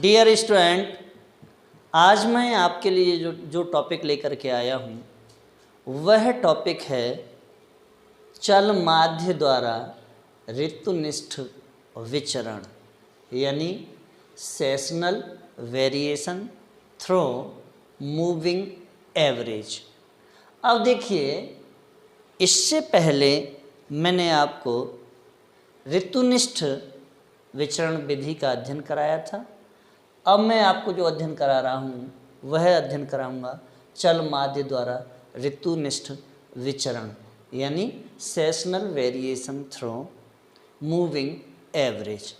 Dear student, आज मैं आपके लिए जो टॉपिक लेकर के आया हूँ वह टॉपिक है चल माध्य द्वारा ऋतुनिष्ठ विचरण यानी sessional variation through moving average. अब देखिए, इससे पहले मैंने आपको ऋतुनिष्ठ विचरण विधि का अध्ययन कराया था। अब मैं आपको जो अध्ययन करा रहा हूँ वह अध्ययन कराऊंगा चल माध्य द्वारा ऋतुनिष्ठ विचरण यानी sessional variation through moving average.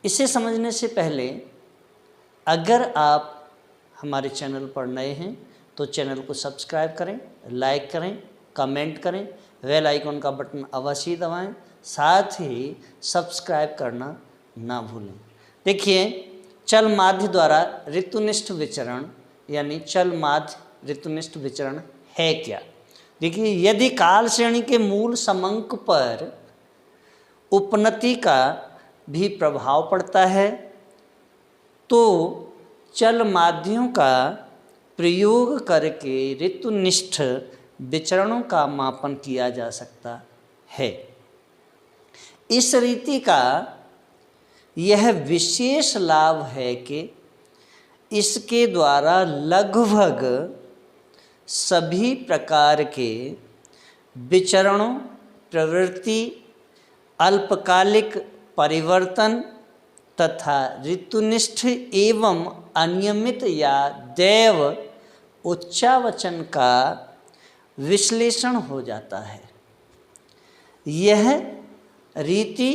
इसे समझने से पहले अगर आप हमारे चैनल पर नए हैं तो चैनल को सब्सक्राइब करें, लाइक करें, कमेंट करें, बेल आइकन का बटन अवश्य दबाएं, साथ ही सब्सक्राइब करना ना भूलें। देखिए, चल माध्य द्वारा ऋतुनिष्ठ विचरण यानी चल माध्य ऋतुनिष्ठ विचरण है क्या? देखिए, यदि काल श्रेणी के मूल समंक पर उपनति का भी प्रभाव पड़ता है तो चल माध्यों का प्रयोग करके ऋतुनिष्ठ विचरणों का मापन किया जा सकता है। इस रीति का यह विशेष लाभ है कि इसके द्वारा लगभग सभी प्रकार के विचरणों, प्रवृत्ति, अल्पकालिक परिवर्तन तथा ऋतुनिष्ठ एवं अनियमित या दैव उच्चावचन का विश्लेषण हो जाता है। यह रीति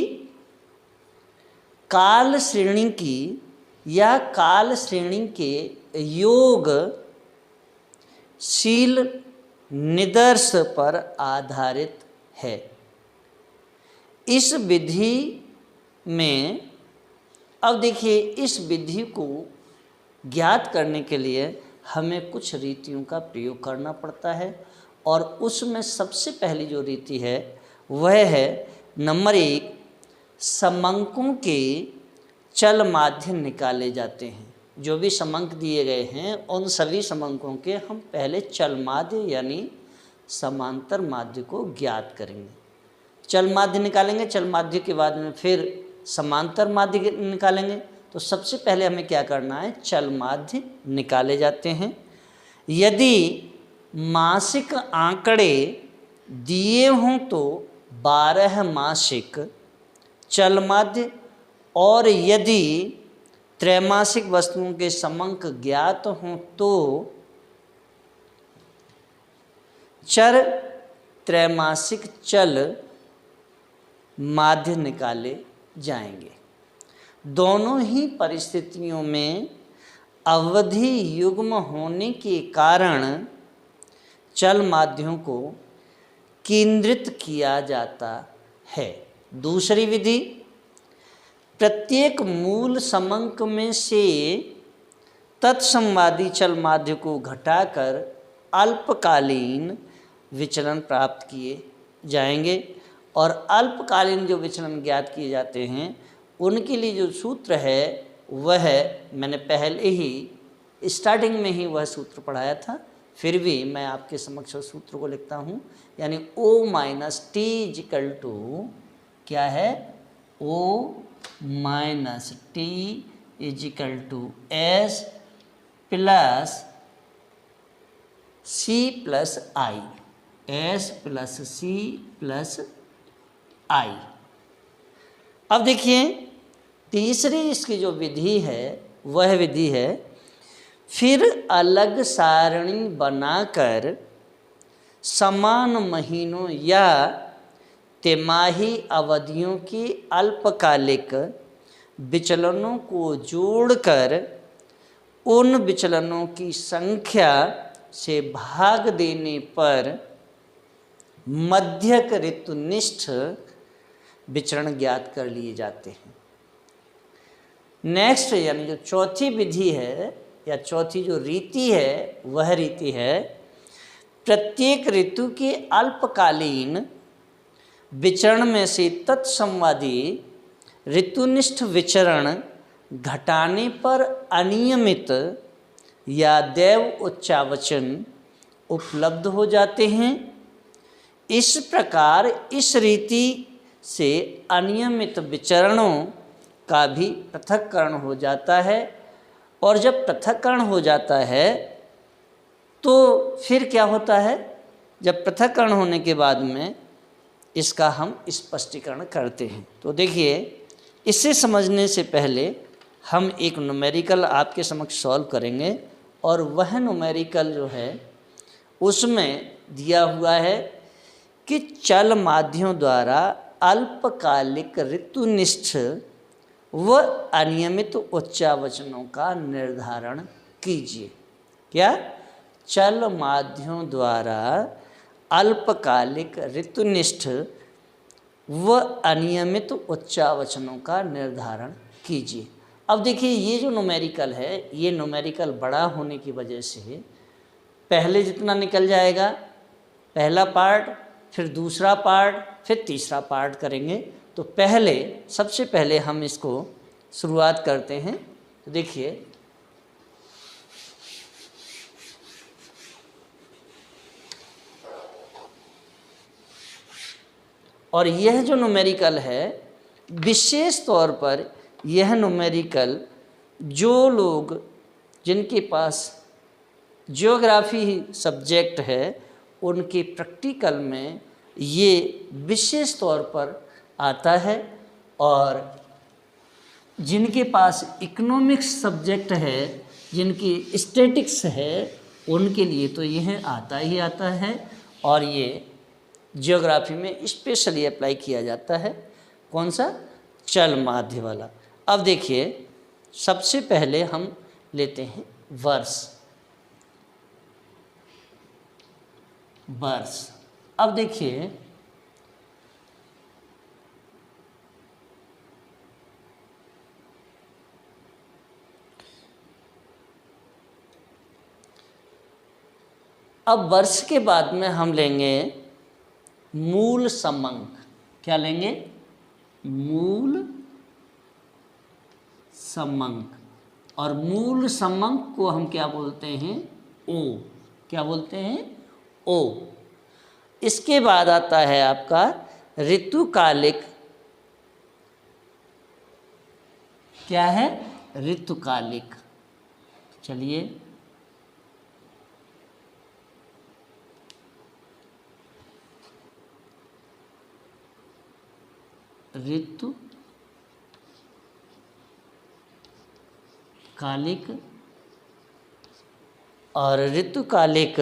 काल श्रेणी की या काल श्रेणी के योगशील निदर्श पर आधारित है। इस विधि में अब देखिए, इस विधि को ज्ञात करने के लिए हमें कुछ रीतियों का प्रयोग करना पड़ता है और उसमें सबसे पहली जो रीति है वह है नंबर 1, समंकों के चल माध्य निकाले जाते हैं। जो भी समंक दिए गए हैं उन सभी समंकों के हम पहले चल माध्य यानी समांतर माध्य को ज्ञात करेंगे। चल माध्य निकालेंगे, चल माध्य के बाद में फिर समांतर माध्य निकालेंगे। तो सबसे पहले हमें क्या करना है, चल माध्य निकाले जाते हैं। यदि मासिक आंकड़े दिए हों तो 12 मासिक चल माध्य और यदि त्रैमासिक वस्तुओं के समंक ज्ञात हों तो चर त्रैमासिक चल माध्य निकाले जाएंगे। दोनों ही परिस्थितियों में अवधि युग्म होने के कारण चल माध्यों को केंद्रित किया जाता है। दूसरी विधि, प्रत्येक मूल समंक में से तत्संवादी चल माध्य को घटाकर अल्पकालीन विचलन प्राप्त किए जाएंगे और अल्पकालीन जो विचलन ज्ञात किए जाते हैं उनके लिए जो सूत्र है वह मैंने पहले ही स्टार्टिंग में ही वह सूत्र पढ़ाया था, फिर भी मैं आपके समक्ष सूत्र को लिखता हूँ। यानी O minus T is equal to क्या है, O minus T is equal to S plus C plus I, S plus C plus I. अब देखिए, तीसरी इसकी जो विधि है वह विधि है फिर अलग सारणी बनाकर समान महीनों या तिमाही अवधियों की अल्पकालिक विचलनों को जोड़कर उन विचलनों की संख्या से भाग देने पर मध्यक ऋतुनिष्ठ विचरण ज्ञात कर लिए जाते हैं। नेक्स्ट यानी जो चौथी विधि है या चौथी जो रीति है वह रीति है प्रत्येक ऋतु के अल्पकालीन विचरण में से तत्संवादी ऋतुनिष्ठ विचरण घटाने पर अनियमित या दैव उच्चावचन उपलब्ध हो जाते हैं। इस प्रकार इस रीति से अनियमित विचरणों का भी पृथक्करण हो जाता है, और जब पृथक्करण हो जाता है तो फिर क्या होता है, जब पृथक्करण होने के बाद में इसका हम स्पष्टीकरण करते हैं। तो देखिए, इसे समझने से पहले हम एक न्यूमेरिकल आपके समक्ष सॉल्व करेंगे, और वह न्यूमेरिकल जो है उसमें दिया हुआ है कि चल माध्ययों द्वारा अल्पकालिक ऋतुनिष्ठ व अनियमित उच्चावचनों का निर्धारण कीजिए। क्या? चल माध्ययों द्वारा अल्पकालिक ऋतुनिष्ठ व अनियमित उच्चावचनों का निर्धारण कीजिए। अब देखिए, ये जो न्यूमेरिकल है, ये न्यूमेरिकल बड़ा होने की वजह से पहले जितना निकल जाएगा, पहला पार्ट, फिर दूसरा पार्ट, फिर तीसरा पार्ट करेंगे। तो सबसे पहले हम इसको शुरुआत करते हैं। तो देखिए, और यह जो न्यूमेरिकल है, विशेष तौर पर यह न्यूमेरिकल जो लोग जिनके पास ज्योग्राफी सब्जेक्ट है उनके प्रैक्टिकल में ये विशेष तौर पर आता है, और जिनके पास इकोनॉमिक्स सब्जेक्ट है, जिनकी स्टैटिक्स है, उनके लिए तो यह आता ही आता है, और ये ज्योग्राफी में स्पेशली अप्लाई किया जाता है। कौन सा? चल माध्य वाला। अब देखिए, सबसे पहले हम लेते हैं वर्ष। अब देखिए, अब वर्ष के बाद में हम लेंगे मूल समंक। क्या लेंगे? मूल समंक। और मूल समंक को हम क्या बोलते हैं? ओ। क्या बोलते हैं? ओ। इसके बाद आता है आपका ऋतुकालिक। क्या है? ऋतुकालिक। चलिए, ऋतुकालिक। और ऋतुकालिक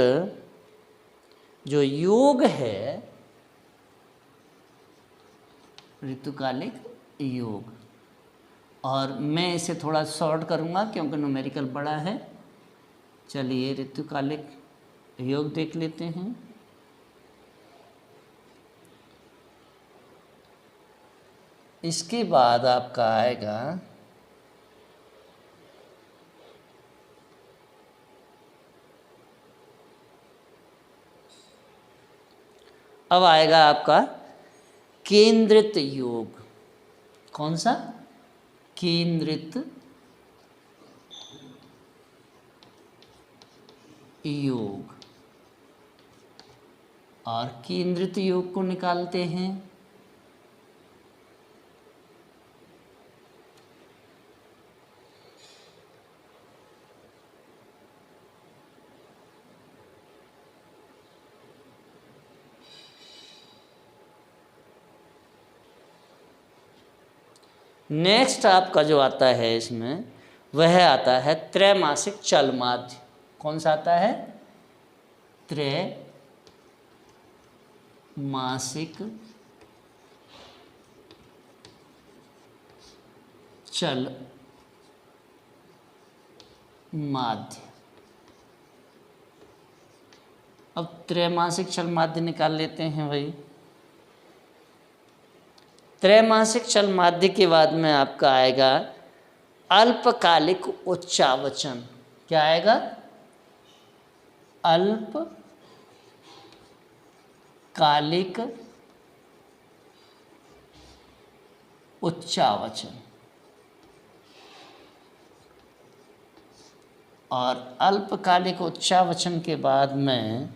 जो योग है, ऋतुकालिक योग, और मैं इसे थोड़ा शॉर्ट करूँगा क्योंकि न्यूमेरिकल बड़ा है। चलिए, ऋतुकालिक योग देख लेते हैं। इसके बाद आपका आएगा अब आएगा आपका केंद्रित योग। कौन सा? केंद्रित योग। और केंद्रित योग को निकालते हैं। नेक्स्ट आपका जो आता है इसमें, वह आता है त्रैमासिक चल माध्य। कौन सा आता है? त्रैमासिक चल माध्य। अब त्रैमासिक चल माध्य निकाल लेते हैं भाई। त्रैमासिक चल माध्य के बाद में आपका आएगा अल्पकालिक उच्चावचन। क्या आएगा? अल्पकालिक उच्चावचन। और अल्पकालिक उच्चावचन के बाद में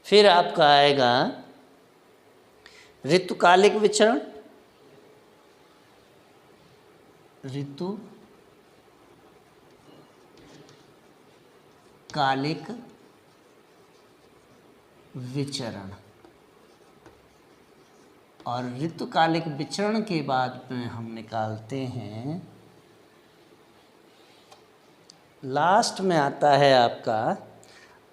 फिर आपका आएगा ऋतुकालिक विचरण, ऋतुकालिक विचरण। और ऋतुकालिक विचरण के बाद में हम निकालते हैं, लास्ट में आता है आपका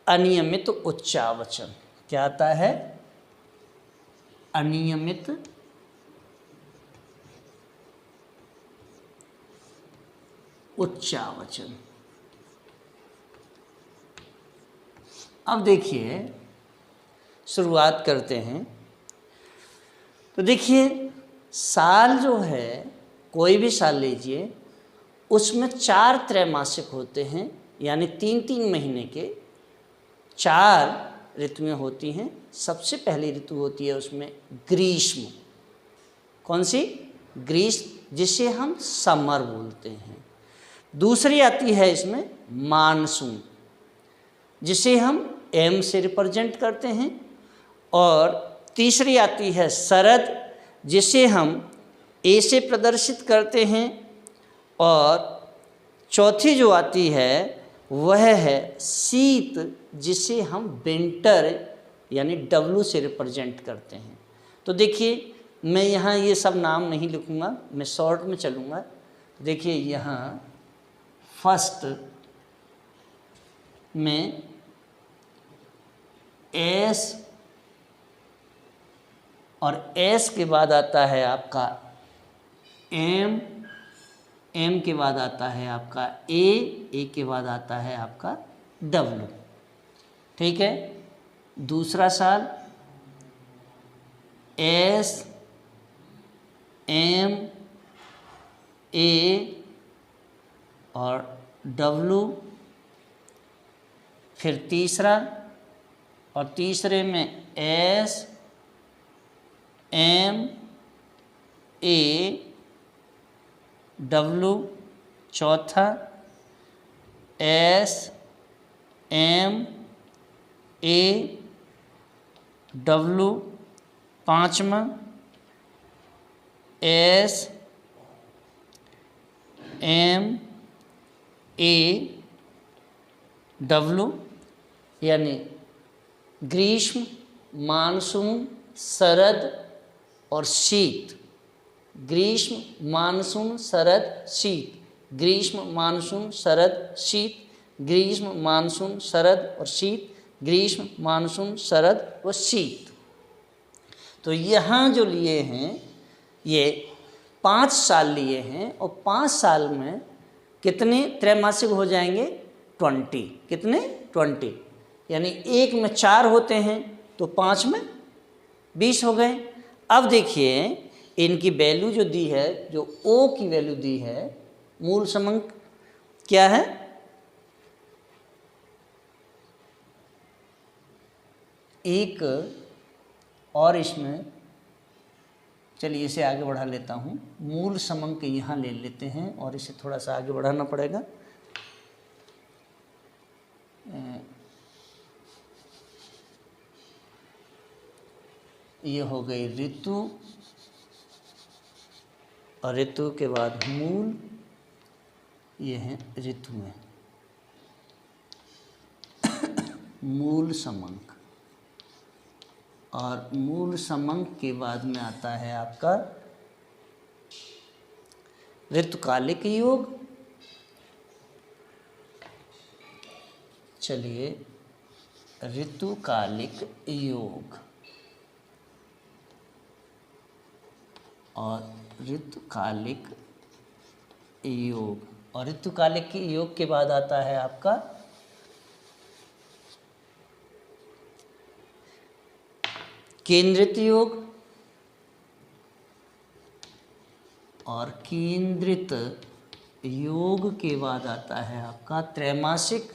अनियमित उच्चावचन। क्या आता है? अनियमित उच्चावचन। अब देखिए शुरुआत करते हैं। तो देखिए साल जो है, कोई भी साल लीजिए, उसमें 4 त्रैमासिक होते हैं, यानी 3-3 महीने के 4 ऋतुएं होती हैं। सबसे पहली ऋतु होती है उसमें ग्रीष्म। कौन सी? ग्रीष्म, जिसे हम समर बोलते हैं। दूसरी आती है इसमें मानसून, जिसे हम एम से रिप्रेजेंट करते हैं। और तीसरी आती है शरद, जिसे हम ए से प्रदर्शित करते हैं। और चौथी जो आती है वह है शीत, जिसे हम विंटर यानी डब्लू से रिप्रेजेंट करते हैं। तो देखिए मैं यहाँ ये सब नाम नहीं लिखूँगा, मैं शॉर्ट में चलूँगा। देखिए यहाँ फर्स्ट में एस, और एस के बाद आता है आपका एम, एम के बाद आता है आपका ए के बाद आता है आपका डब्लू। ठीक है। दूसरा साल एस, एम, ए और डब्लू। फिर तीसरा, और तीसरे में एस, एम, ए, डब्लू। चौथा एस, एम, ए, डब्लू। पांचवा एस, एम, ए, डब्लू, यानी ग्रीष्म, मानसून, शरद और शीत। ग्रीष्म, मानसून, शरद, शीत। ग्रीष्म, मानसून, शरद, शीत। ग्रीष्म, मानसून, शरद और शीत। ग्रीष्म, मानसून, शरद व शीत। तो यहाँ जो लिए हैं ये 5 साल लिए हैं, और 5 साल में कितने त्रैमासिक हो जाएंगे? 20। कितने? 20। यानी एक में 4 होते हैं तो 5 में 20 हो गए। अब देखिए इनकी वैल्यू जो दी है, जो ओ की वैल्यू दी है, मूल समंक क्या है? एक और इसमें, चलिए इसे आगे बढ़ा लेता हूँ। मूल समंक यहाँ ले लेते हैं और इसे थोड़ा सा आगे बढ़ाना पड़ेगा। ये हो गई ऋतु, और ऋतु के बाद मूल, ये हैं ऋतुएं। मूल समंक, और मूल समंक के बाद में आता है आपका ऋतुकालिक योग। चलिए ऋतुकालिक योग, और ऋतुकालिक योग, और ऋतुकालिक योग के बाद आता है आपका केंद्रित योग, और केंद्रित योग के बाद आता है आपका त्रैमासिक,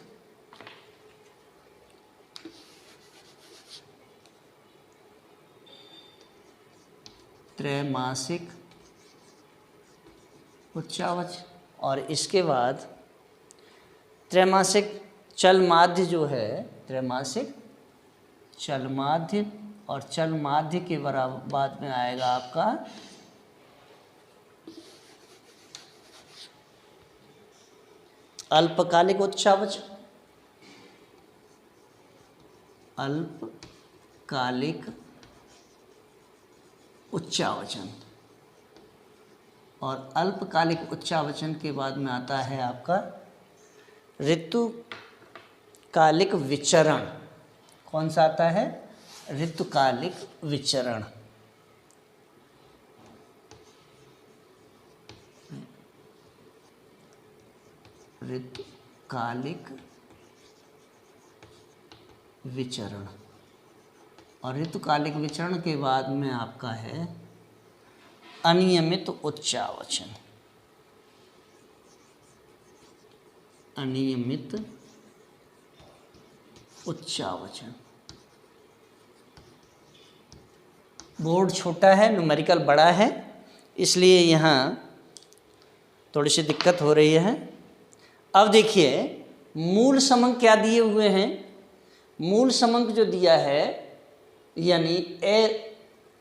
त्रैमासिक उच्चावच। और इसके बाद त्रैमासिक चल माध्य जो है, त्रैमासिक चल माध्य, और चल माध्य के बराबर बाद में आएगा आपका अल्पकालिक उच्चावच। अल्पकालिक उच्चावचन, और अल्पकालिक उच्चावचन के बाद में आता है आपका ऋतुकालिक विचरण। कौन सा आता है? ऋतुकालिक विचरण। ऋतुकालिक विचरण, और ऋतुकालिक विचरण के बाद में आपका है अनियमित उच्चावचन। अनियमित उच्चावचन। बोर्ड छोटा है, न्यूमेरिकल बड़ा है, इसलिए यहाँ थोड़ी सी दिक्कत हो रही है। अब देखिए मूल समंक क्या दिए हुए हैं। मूल समंक जो दिया है, यानी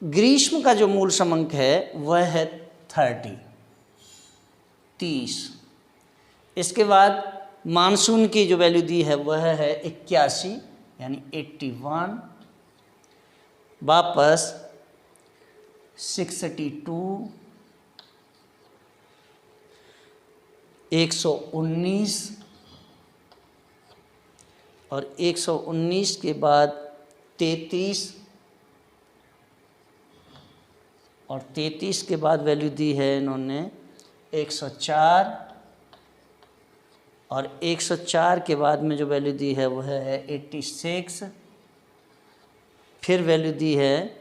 ग्रीष्म का जो मूल समंक है वह है 30। इसके बाद मानसून की जो वैल्यू दी है वह है 81, यानी 81। वापस 62, 119, और 119 के बाद 33, और 33 के बाद वैल्यू दी है इन्होंने 104, और 104 के बाद में जो वैल्यू दी है वह है 86। फिर वैल्यू दी है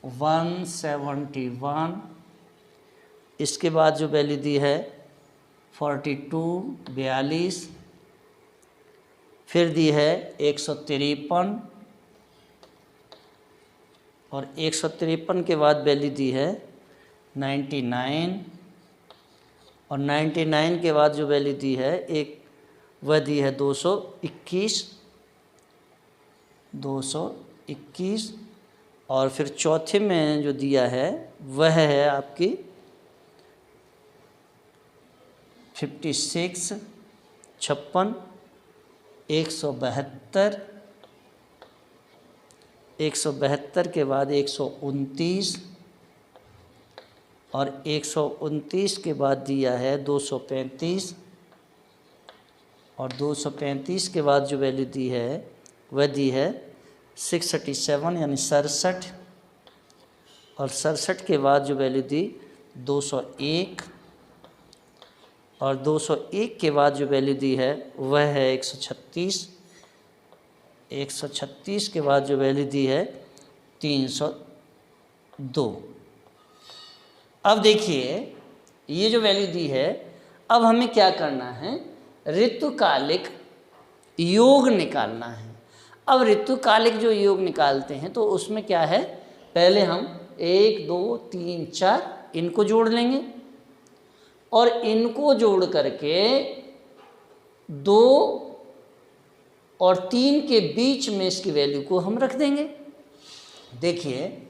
171। इसके बाद जो वैल्यू दी है 42। फिर दी है 153, और 153 के बाद वैल्यू दी है 99, और 99 के बाद जो वैल्यू दी है वह दी है 221, और फिर चौथे में जो दिया है वह है आपकी 56, 56, 172, 172 के बाद 129, और 129 के बाद दिया है 235, और 235 के बाद जो वैल्यू दी है वह दी है 637, यानी 67, और 67 के बाद जो वैल्यू दी 201, और 201 के बाद जो वैल्यू दी है वह है 136, 136 के बाद जो वैल्यू दी है 302। अब देखिए ये जो वैल्यू दी है, अब हमें क्या करना है? ऋतुकालिक योग निकालना है। अब ऋतुकालिक जो योग निकालते हैं तो उसमें क्या है, पहले हम 1, 2, 3, 4 इनको जोड़ लेंगे, और इनको जोड़ करके 2 और 3 के बीच में इसकी वैल्यू को हम रख देंगे। देखिए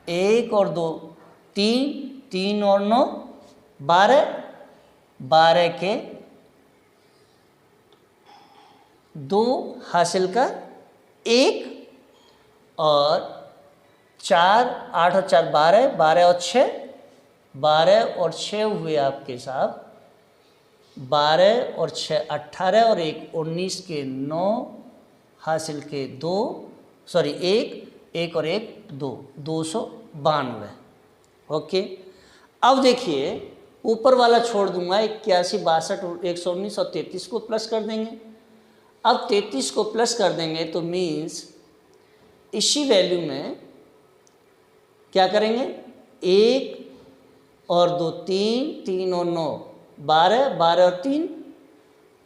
1 और 2, 3, 3 और 9, 12, 12 के 2 हासिल का 1, और 4, 8 और 4 12, 12 और 6, 12 और 6 हुए आपके साथ 12 और 6 18, और 1 19 के 9 हासिल के 2, सॉरी 1 और 1 2, 292। ओके, अब देखिए ऊपर वाला छोड़ दूंगा, 81, 62, 119 और 33 को प्लस कर देंगे। अब 33 को प्लस कर देंगे तो मीन्स इसी वैल्यू में क्या करेंगे, 1 और 2 3, 3 और 9 12, 12 और 3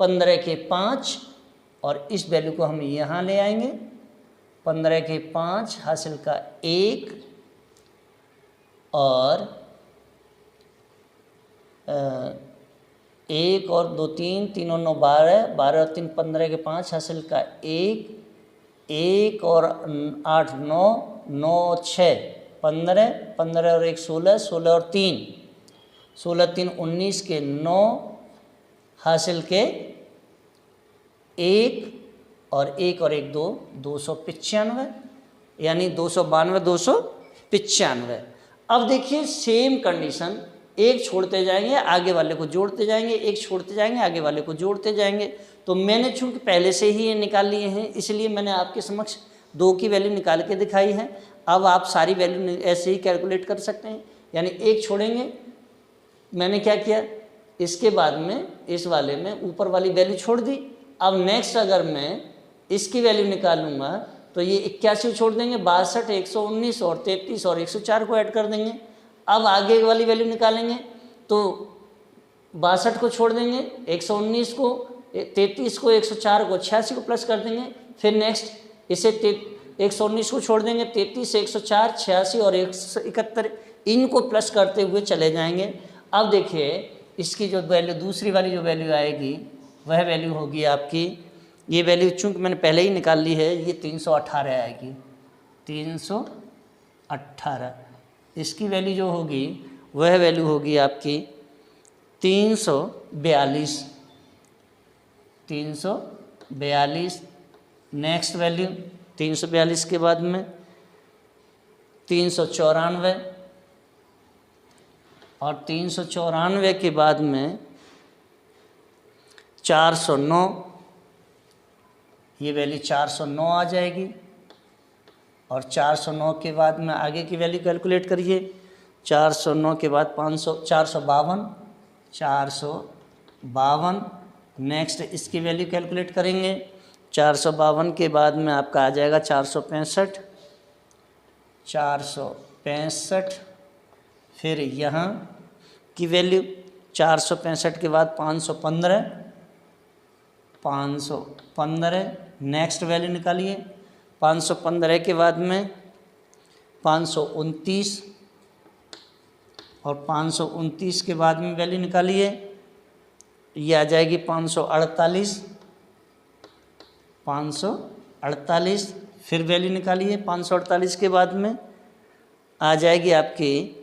15 के 5, और इस वैल्यू को हम यहाँ ले आएंगे, 15 के 5 हासिल का 1, और 1 और 2 3, 3 और 9 12, 12 और 3 15 के 5 हासिल का 1, 1 और 8 9, 9 और 6 15, 15 और 1 16, 16 और 3, 16 3 19 के 9 हासिल के 1 और 1 और 1 2, 295, यानी 292 295। अब देखिए सेम कंडीशन, एक छोड़ते जाएंगे आगे वाले को जोड़ते जाएंगे, एक छोड़ते जाएंगे आगे वाले को जोड़ते जाएंगे। तो मैंने चूंकि पहले से ही ये निकाल लिए हैं, इसलिए मैंने आपके समक्ष 2 की वैल्यू निकाल के दिखाई है। अब आप सारी वैल्यू ऐसे ही कैलकुलेट कर सकते हैं, यानी एक छोड़ेंगे, मैंने क्या किया, इसके बाद में इस वाले में ऊपर वाली वैल्यू छोड़ दी। अब नेक्स्ट अगर मैं इसकी वैल्यू निकालूंगा तो ये 81 छोड़ देंगे, 62, 119 और 33 और 104 को ऐड कर देंगे। अब आगे वाली वैल्यू निकालेंगे तो 62 को छोड़ देंगे, 119 को, 33 को, 104 को, 86 को प्लस कर देंगे। फिर नेक्स्ट इसे 119 को छोड़ देंगे, 33, 104, 86 और 171 इनको प्लस करते हुए चले जाएंगे। अब देखिए इसकी जो वैल्यू, दूसरी वाली जो वैल्यू आएगी वह वैल्यू होगी आपकी, ये वैल्यू चूँकि मैंने पहले ही निकाल ली है, ये 318 आएगी, 318। इसकी वैल्यू जो होगी वह वैल्यू होगी आपकी 342, 342। नेक्स्ट वैल्यू 342 के बाद में 394 और 394 के बाद में 409, ये वैल्यू 409 आ जाएगी। और 409 के बाद में आगे की वैल्यू कैलकुलेट करिए, 409 के बाद 452। नेक्स्ट इसकी वैल्यू कैलकुलेट करेंगे, 452 के बाद में आपका आ जाएगा 465। फिर यहाँ की वैल्यू 465 के बाद 515। नेक्स्ट वैल्यू निकालिए, 515 के बाद में 529 और 529 के बाद में वैल्यू निकालिए, ये आ जाएगी 548। फिर वैल्यू निकालिए, 548 के बाद में आ जाएगी आपकी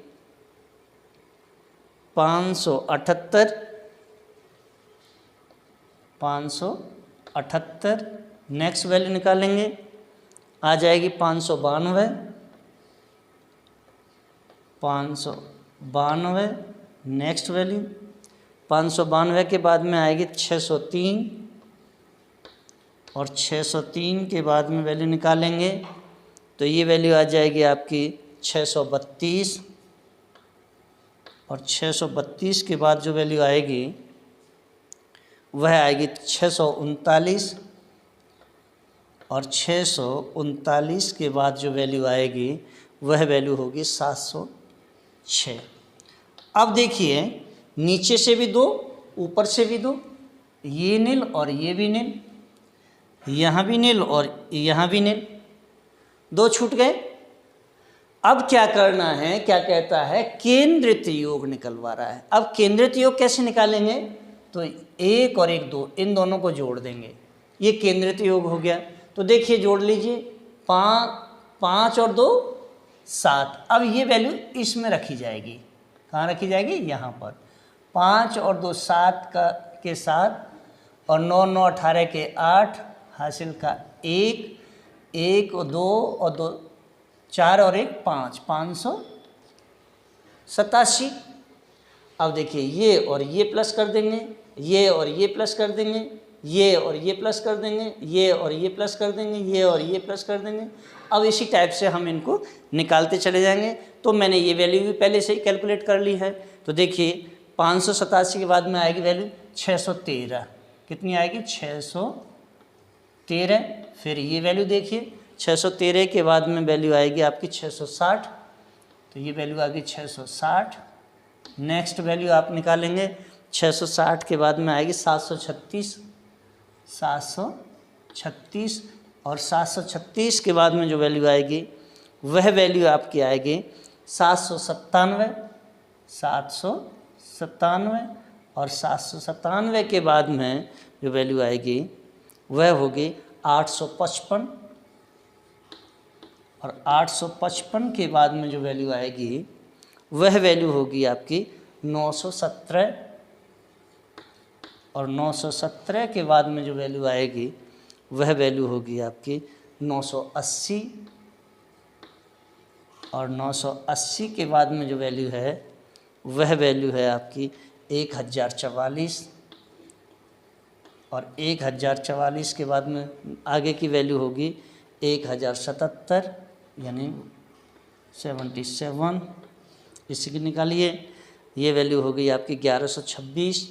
578। नेक्स्ट वैल्यू निकालेंगे, आ जाएगी 592। नेक्स्ट वैल्यू 592 के बाद में आएगी 603 और 603 के बाद में वैल्यू निकालेंगे तो ये वैल्यू आ जाएगी आपकी 632। और 632 के बाद जो वैल्यू आएगी वह आएगी 639। और 639 के बाद जो वैल्यू आएगी वह वैल्यू होगी 706। अब देखिए नीचे से भी 2, ऊपर से भी 2, ये नील और ये भी नील, यहाँ भी नील और यहाँ भी नील, 2 छूट गए। अब क्या करना है, क्या कहता है, केंद्रित योग निकलवा रहा है। अब केंद्रित योग कैसे निकालेंगे, तो 1 और 1 2 इन दोनों को जोड़ देंगे, ये केंद्रित योग हो गया। तो देखिए जोड़ लीजिए, 5 और 2 7। अब ये वैल्यू इसमें रखी जाएगी, कहाँ रखी जाएगी, यहाँ पर। 5 और 2 7 के साथ, और 9 9 18 के 8 हासिल का 1 और 2 और 2 4 और 1 5, 587। अब देखिए ये और ये प्लस कर देंगे, ये और ये प्लस कर देंगे, ये और ये प्लस कर देंगे, ये और ये प्लस कर देंगे, ये और ये प्लस कर देंगे। अब इसी टाइप से हम इनको निकालते चले जाएंगे। तो मैंने ये वैल्यू भी पहले से ही कैलकुलेट कर ली है। तो देखिए 587 के बाद में आएगी वैल्यू 613। कितनी आएगी, 613। फिर ये वैल्यू देखिए 613 के बाद में वैल्यू आएगी आपकी 660। तो ये वैल्यू आ गई 660। नेक्स्ट वैल्यू आप निकालेंगे, 660 के बाद में आएगी 736। और 736 के बाद में जो वैल्यू आएगी वह वैल्यू आपकी आएगी 797, 797 और 797 के बाद में जो वैल्यू आएगी वह होगी 855 और 855 के बाद में जो वैल्यू आएगी वह वैल्यू होगी आपकी 917 और 917 के बाद में जो वैल्यू आएगी वह वैल्यू होगी आपकी 980 और 980 के बाद में जो वैल्यू है वह वैल्यू है आपकी 1044 और 1044 के बाद में आगे की वैल्यू होगी 1077 यानी 77। इसी की निकालिए, ये वैल्यू हो गई आपकी 1126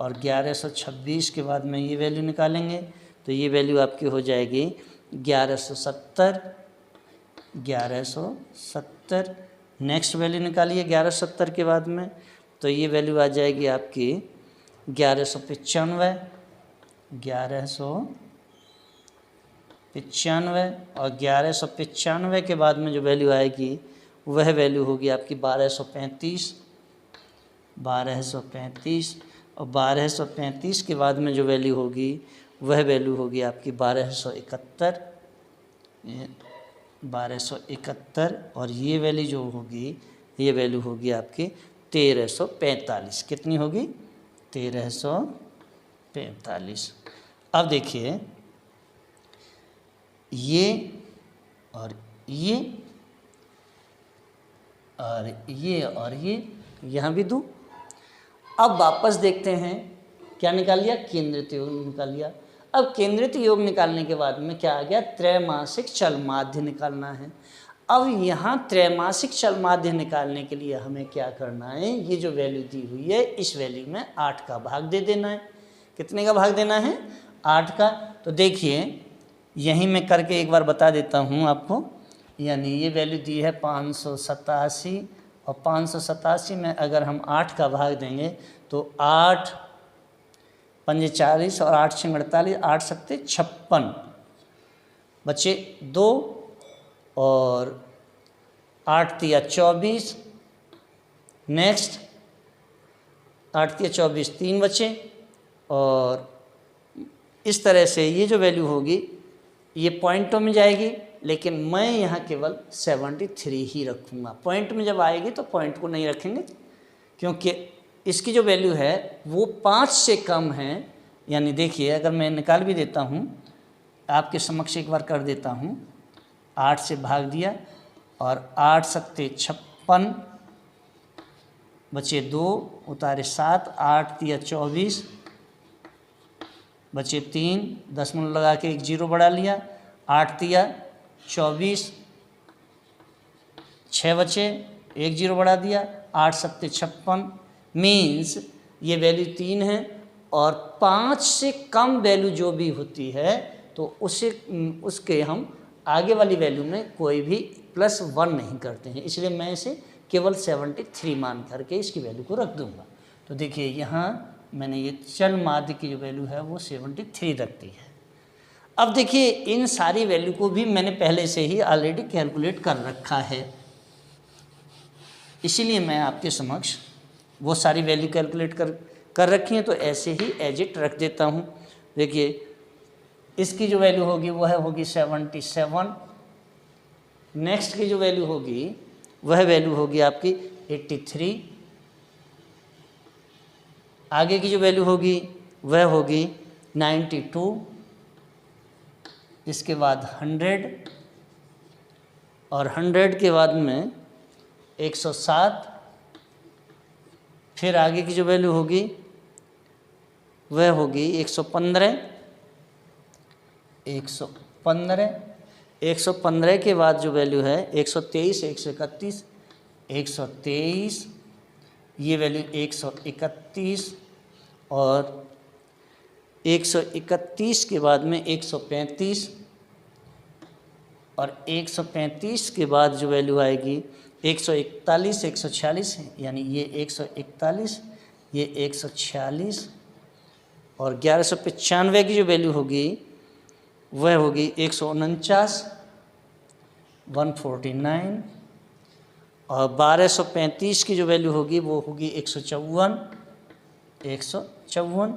और 1126 के बाद में ये वैल्यू निकालेंगे तो ये वैल्यू आपकी हो जाएगी 1170। नेक्स्ट वैल्यू निकालिए 1170 के बाद में तो ये वैल्यू आ जाएगी आपकी 1195 और 1195 के बाद में जो वैल्यू आएगी वह वैल्यू होगी आपकी 1235 और 1235 के बाद में जो वैल्यू होगी वह वैल्यू होगी आपकी 1271 और ये वैल्यू जो होगी ये वैल्यू होगी आपकी 1345। कितनी होगी? 1345। अब देखिए ये और ये और ये और ये यहाँ भी दूँ। अब वापस देखते हैं क्या निकाल लिया, केंद्रित योग निकाल लिया। अब केंद्रित योग निकालने के बाद में क्या आ गया, त्रैमासिक चल माध्य निकालना है। अब यहाँ त्रैमासिक चल माध्य निकालने के लिए हमें क्या करना है, ये जो वैल्यू दी हुई है इस वैल्यू में 8 का भाग दे देना है। कितने का भाग देना है? 8 का। तो देखिए यहीं मैं करके एक बार बता देता हूँ आपको। यानी ये वैल्यू दी है 587 और 587 में अगर हम 8 का भाग देंगे तो 8 पंजे 40 और 8 छंग 48, 8 सत्ते 56, बचे 2 और 8 तिया 24। नेक्स्ट 8 तिया 24, 3 बचे और इस तरह से ये जो वैल्यू होगी ये पॉइंटों में जाएगी, लेकिन मैं यहाँ केवल 73 ही रखूँगा। पॉइंट में जब आएगी तो पॉइंट को नहीं रखेंगे क्योंकि इसकी जो वैल्यू है वो 5 से कम है। यानी देखिए अगर मैं निकाल भी देता हूँ आपके समक्ष एक बार कर देता हूँ, 8 से भाग दिया और 8 सत्ते 56, बचे 2 उतारे 7, 8 तिया 24, बचे 3, दशमलव लगा के एक जीरो बढ़ा लिया, 8 तिया 24, 6 बचे एक जीरो बढ़ा दिया, 8 सत्ते 56। मीन्स ये वैल्यू 3 है और 5 से कम वैल्यू जो भी होती है तो उसके हम आगे वाली वैल्यू में कोई भी +1 नहीं करते हैं, इसलिए मैं इसे केवल 73 मान करके इसकी वैल्यू को रख दूंगा। तो देखिए यहाँ मैंने ये चल माध्य की जो वैल्यू है वो 73 रख दी है। अब देखिए इन सारी वैल्यू को भी मैंने पहले से ही ऑलरेडी कैलकुलेट कर रखा है, इसीलिए मैं आपके समक्ष वो सारी वैल्यू कैलकुलेट कर रखी है, तो ऐसे ही एज इट रख देता हूँ। देखिए इसकी जो वैल्यू होगी वह होगी 77। नेक्स्ट की जो वैल्यू होगी वह वैल्यू होगी आपकी 83। आगे की जो वैल्यू होगी वह होगी 92। इसके बाद 100 और 100 के बाद में 107। फिर आगे की जो वैल्यू होगी वह होगी 115। 115 के बाद जो वैल्यू है 123, 131, 123, ये वैल्यू 131 और 131 के बाद में 135 और 135 के बाद जो वैल्यू आएगी 141, 146, यानी ये 141, ये 146 और 1195 की जो वैल्यू होगी वह होगी 149, 149 और 1235 की जो वैल्यू होगी वो होगी 154, 154।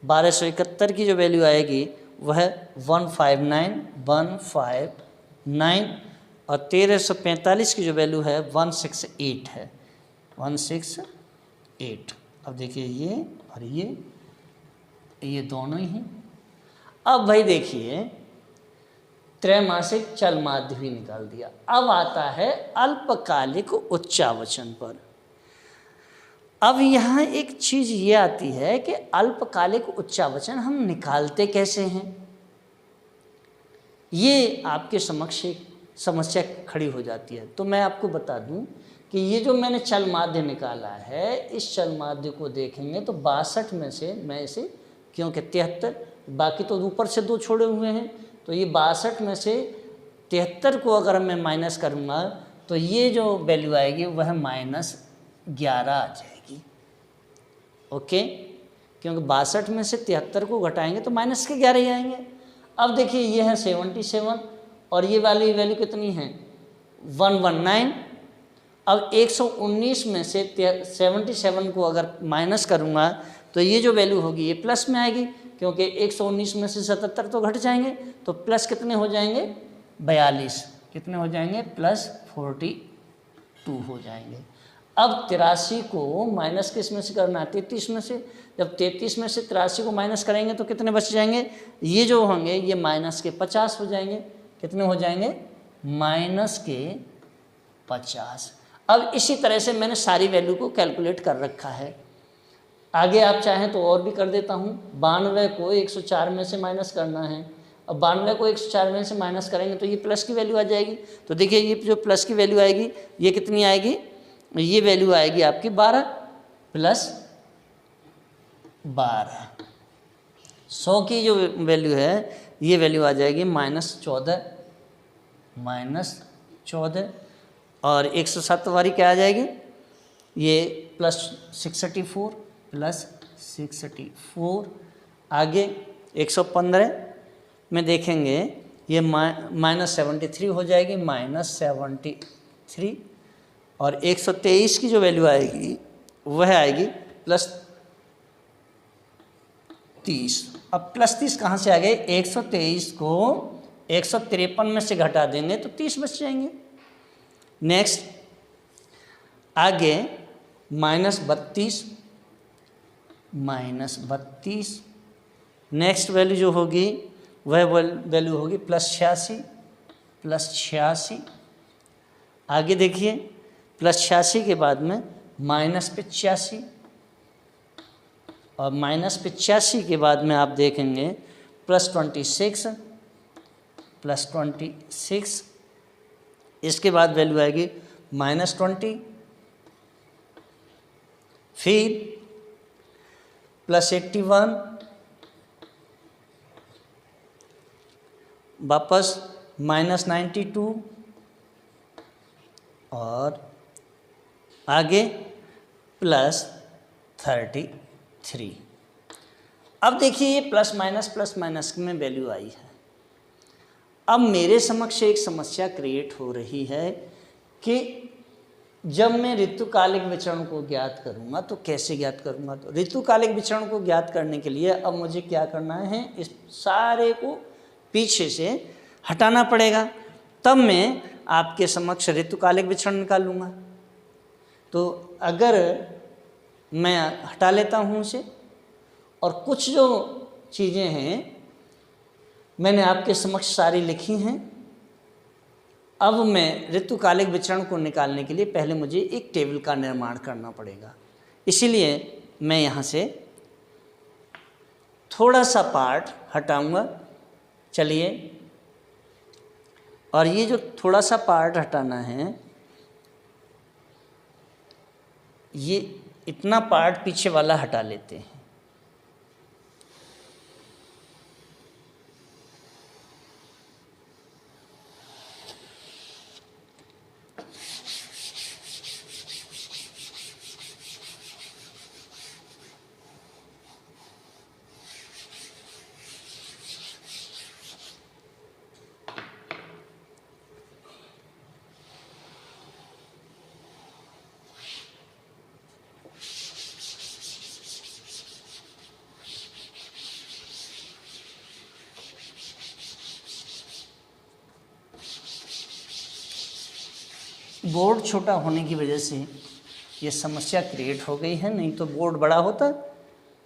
1271 की जो वैल्यू आएगी वह 159, 159। और 1345 की जो वैल्यू है 168 है, 168। अब देखिए ये और ये दोनों ही हैं। अब भाई देखिए त्रैमासिक चल माध्य भी निकाल दिया। अब आता है अल्पकालिक उच्चावचन पर। अब यहाँ एक चीज़ ये आती है कि अल्पकालिक उच्चावचन हम निकालते कैसे हैं, ये आपके समक्ष एक समस्या खड़ी हो जाती है। तो मैं आपको बता दूं कि ये जो मैंने चल माध्य निकाला है, इस चल माध्य को देखेंगे तो 62 में से मैं इसे, क्योंकि 73, बाकी तो ऊपर से 2 छोड़े हुए हैं, तो ये 62 में से 73 को अगर मैं माइनस करूँगा तो ये जो वैल्यू आएगी वह -11 आ जाएगी। ओके, क्योंकि 62 में से 73 को घटाएंगे तो -11 ही आएंगे। अब देखिए ये है 77 और ये वाली वैल्यू कितनी है 119। अब 119 में से 77 को अगर माइनस करूँगा तो ये जो वैल्यू होगी ये प्लस में आएगी, क्योंकि 119 में से 77 तो घट जाएंगे, तो प्लस कितने हो जाएंगे 42, कितने हो जाएंगे +42 हो जाएंगे। अब 83 को माइनस किस में से करना है 33 में से। जब 33 में से 83 को माइनस करेंगे तो कितने बच जाएंगे, ये जो होंगे ये -50 हो जाएंगे। कितने हो जाएंगे -50। अब इसी तरह से मैंने सारी वैल्यू को कैलकुलेट कर रखा है। आगे आप चाहें तो और भी कर देता हूँ। 92 को 104 में से माइनस करना है। अब 92 को 104 में से माइनस करेंगे तो ये प्लस की वैल्यू आ जाएगी। तो देखिए ये जो प्लस की वैल्यू आएगी ये कितनी आएगी, ये वैल्यू आएगी आपकी 12 + 12। 100 की जो वैल्यू है ये वैल्यू आ जाएगी -14 और 107 वाली क्या आ जाएगी, ये +64 आगे 115 में देखेंगे ये -73 हो जाएगी, -73। और 123 की जो वैल्यू आएगी वह आएगी +30। अब +30 कहाँ से आ गए, 123 को 153 में से घटा देंगे तो 30 बच जाएंगे। नेक्स्ट आगे -32, नेक्स्ट वैल्यू जो होगी वह वैल्यू होगी +86। आगे देखिए +86 के बाद में -85 और -85 के बाद में आप देखेंगे +26। इसके बाद वैल्यू आएगी -20, फिर +81, वापस -92 और आगे +33। अब देखिए ये प्लस माइनस में वैल्यू आई है। अब मेरे समक्ष एक समस्या क्रिएट हो रही है कि जब मैं ऋतुकालिक विचरण को ज्ञात करूंगा तो कैसे ज्ञात करूंगा। तो ऋतुकालिक विचरण को ज्ञात करने के लिए अब मुझे क्या करना है, इस सारे को पीछे से हटाना पड़ेगा, तब मैं आपके समक्ष ऋतुकालिक विचरण निकालूंगा। तो अगर मैं हटा लेता हूँ उसे, और कुछ जो चीज़ें हैं मैंने आपके समक्ष सारी लिखी हैं। अब मैं ऋतुकालिक विचरण को निकालने के लिए पहले मुझे एक टेबल का निर्माण करना पड़ेगा, इसीलिए मैं यहाँ से थोड़ा सा पार्ट हटाऊंगा। चलिए, और ये जो थोड़ा सा पार्ट हटाना है, ये इतना पार्ट पीछे वाला हटा लेते हैं। बोर्ड छोटा होने की वजह से ये समस्या क्रिएट हो गई है, नहीं तो बोर्ड बड़ा होता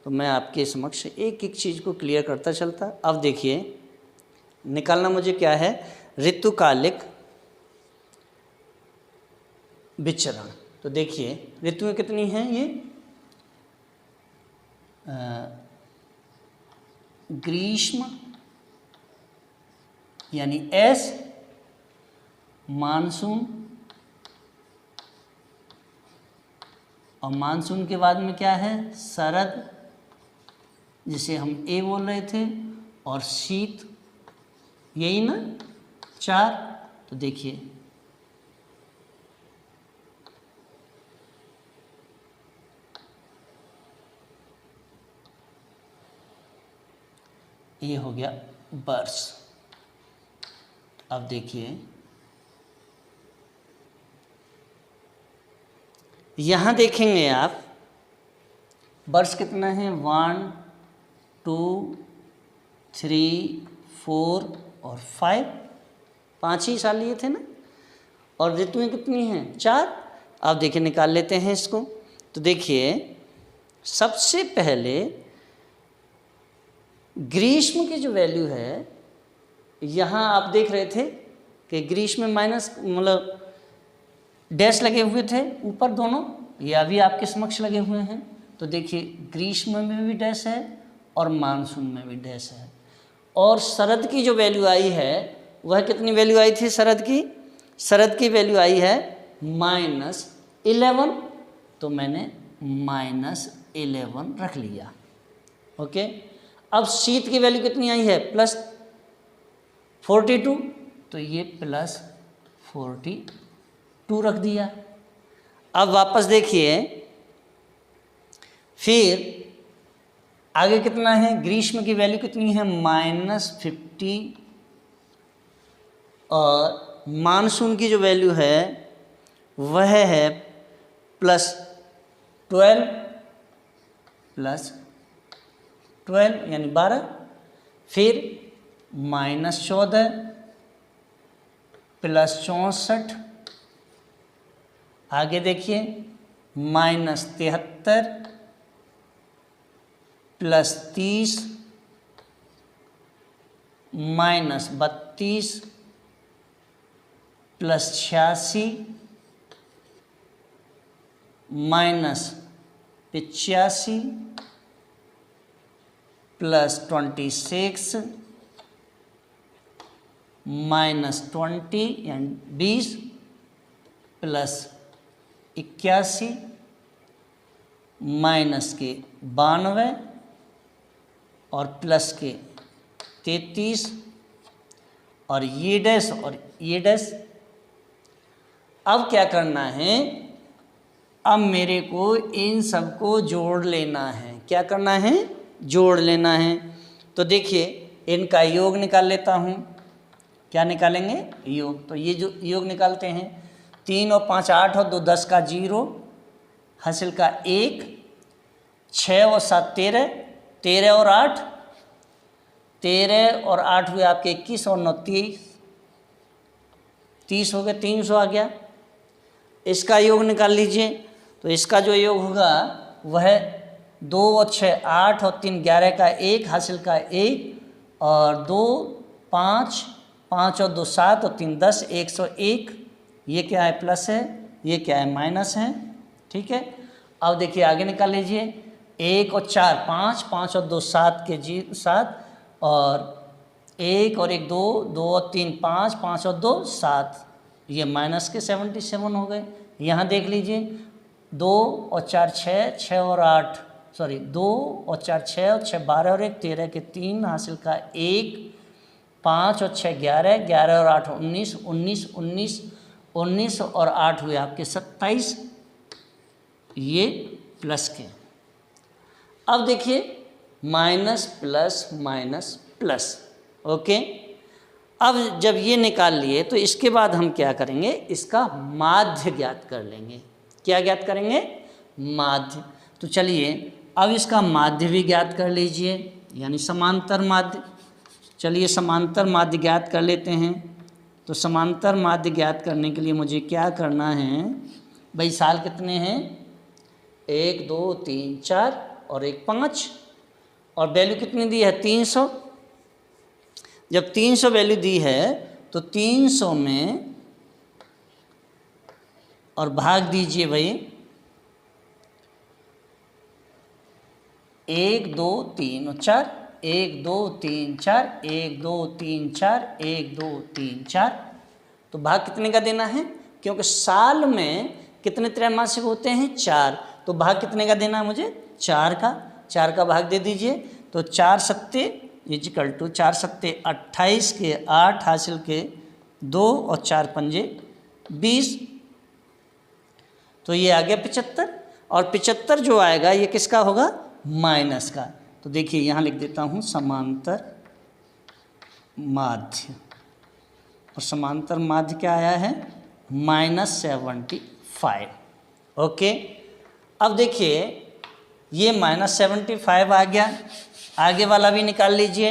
तो मैं आपके समक्ष एक एक चीज़ को क्लियर करता चलता। अब देखिए निकालना मुझे क्या है, ऋतुकालिक विचरण। तो देखिए ऋतुएं कितनी हैं, ये ग्रीष्म यानी एस, मानसून, और मानसून के बाद में क्या है, शरद जिसे हम ए बोल रहे थे, और शीत, यही ना 4। तो देखिए ये हो गया वर्ष। अब देखिए यहाँ देखेंगे आप वर्ष कितना है, 1 2 3 4 और 5, 5 ही साल लिए थे ना, और ऋतुएं कितनी हैं, 4। अब देखिए निकाल लेते हैं इसको। तो देखिए सबसे पहले ग्रीष्म की जो वैल्यू है, यहाँ आप देख रहे थे कि ग्रीष्म में माइनस मतलब डैश लगे हुए थे ऊपर दोनों, ये अभी आपके समक्ष लगे हुए हैं। तो देखिए ग्रीष्म में भी डैश है और मानसून में भी डैश है। और शरद की जो वैल्यू आई है वह कितनी वैल्यू आई थी, शरद की वैल्यू आई है -11, तो मैंने -11 रख लिया। ओके, अब शीत की वैल्यू कितनी आई है, +42, तो ये +42 रख दिया। अब वापस देखिए फिर आगे कितना है, ग्रीष्म की वैल्यू कितनी है, -50, और मानसून की जो वैल्यू है वह है +12 यानी 12, फिर -14 +64, आगे देखिए -73 +30 -32 +86 -85 +26 -20 यानी 20 +81 -92 और +33 और ये डैश और ये डैश। अब क्या करना है, अब मेरे को इन सबको जोड़ लेना है। क्या करना है, जोड़ लेना है। तो देखिए इनका योग निकाल लेता हूँ। क्या निकालेंगे, योग। तो ये जो योग निकालते हैं, 3 और 5 8 और 2 10 का 0, हासिल का 1, 6 और 7 13, 13 और 8 13 और 8 हुए आपके 21 और 9 30, 30 हो गए, 300 आ गया। इसका योग निकाल लीजिए। तो इसका जो योग होगा वह 2 और 6 8 और 3 11 का 1, हासिल का 1, और 2 5 5 और 2 7 और 3 10, 101। ये क्या है, प्लस है, ये क्या है, माइनस है। ठीक है, अब देखिए आगे निकाल लीजिए। 1 और 4 5, 5 और 2 7 के 7, और 1 और 1 2, 2 और 3 5, 5 और 2 7, ये माइनस के 77 हो गए। यहाँ देख लीजिए 2 और 4 6, 6 और 8 सॉरी 2 और 4 6 और 6 12 और 1 13 के 3, हासिल का 1, 5 और 6 11, 11 और 8 19, 19 19 19 और 8 हुए आपके 27, ये प्लस के। अब देखिए minus plus minus plus. Okay, अब जब ये निकाल लिए तो इसके बाद हम क्या करेंगे, इसका माध्य ज्ञात कर लेंगे। क्या ज्ञात करेंगे, माध्य। तो चलिए अब इसका माध्य भी ज्ञात कर लीजिए, यानी समांतर माध्य। चलिए समांतर माध्य ज्ञात कर लेते हैं। तो समांतर माध्य ज्ञात करने के लिए मुझे क्या करना है भाई, साल कितने हैं, 1 2 3 4 और 1 5, और वैल्यू कितनी दी है 300। जब 300 वैल्यू दी है तो 300 में और भाग दीजिए भाई 1 2 3 और 4, 1 2 3 4, 1 2 3 4, 1 2 3 4। तो भाग कितने का देना है, क्योंकि साल में कितने त्रैमासिक होते हैं 4, तो भाग कितने का देना है मुझे 4 का भाग दे दीजिए। तो 4 सत्ते इजिकल टू 4 सत्ते 28 के 8 हासिल के 2 और 4 पंजे 20, तो ये आ गया 75। और 75 जो आएगा ये किसका होगा, माइनस का। तो देखिए यहाँ लिख देता हूँ समांतर माध्य, और समांतर माध्य क्या आया है -75। ओके, अब देखिए ये -75 आ गया, आगे वाला भी निकाल लीजिए।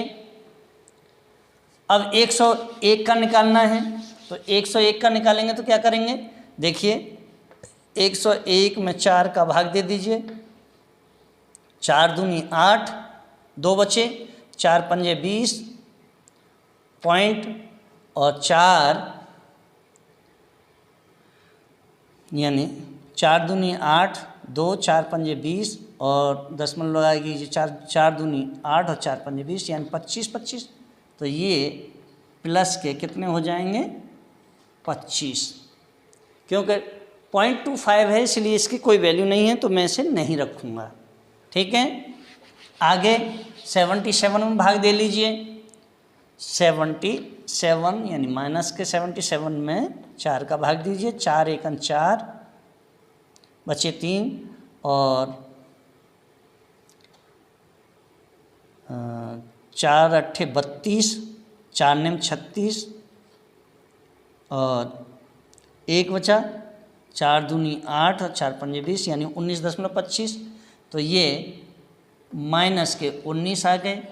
अब 101 का निकालना है, तो 101 का निकालेंगे तो क्या करेंगे, देखिए 101 में 4 का भाग दे दीजिए, 4 दूनी 8, 2 बचे, 4 पंजे 20 पॉइंट, और 4 यानी 4 दूनी 8, 2 4 पंजे 20 और दशमलव लगाएगी 4 दूनी 8 और 4 पंजे 20 यानी 25। तो ये प्लस के कितने हो जाएंगे 25, क्योंकि 0.25 है इसलिए इसकी कोई वैल्यू नहीं है तो मैं इसे नहीं रखूँगा। ठीक है, आगे 77 में भाग दे लीजिए, 77 यानी माइनस के 77 में 4 का भाग दीजिए, 4 एकन 4 बचे 3 और 4 अट्ठे 32, 4 नेम 36 और 1 बचा, 4 दूनी 8 और 4 पंजे 20 यानी 19.25। तो ये माइनस के 19 आ गए।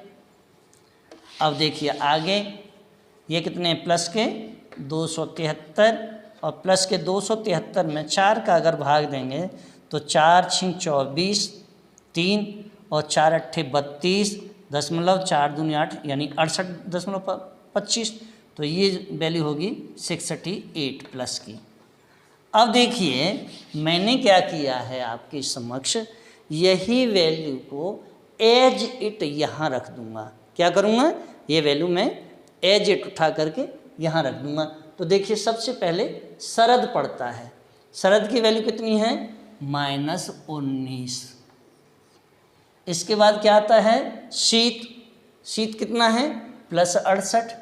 अब देखिए आगे ये कितने प्लस के 273, और प्लस के 273 में 4 का अगर भाग देंगे तो 4 छिंग 24 3 और 4 अट्ठे 32 दशमलव 4 दूनी 8 यानी 68.25। तो ये वैल्यू होगी 68 प्लस की। अब देखिए मैंने क्या किया है आपके समक्ष, यही वैल्यू को एज इट यहाँ रख दूंगा। क्या करूँगा, ये वैल्यू मैं एज इट उठा करके यहाँ रख दूंगा। तो देखिए सबसे पहले शरद पड़ता है, शरद की वैल्यू कितनी है -19। इसके बाद क्या आता है शीत, शीत कितना है +68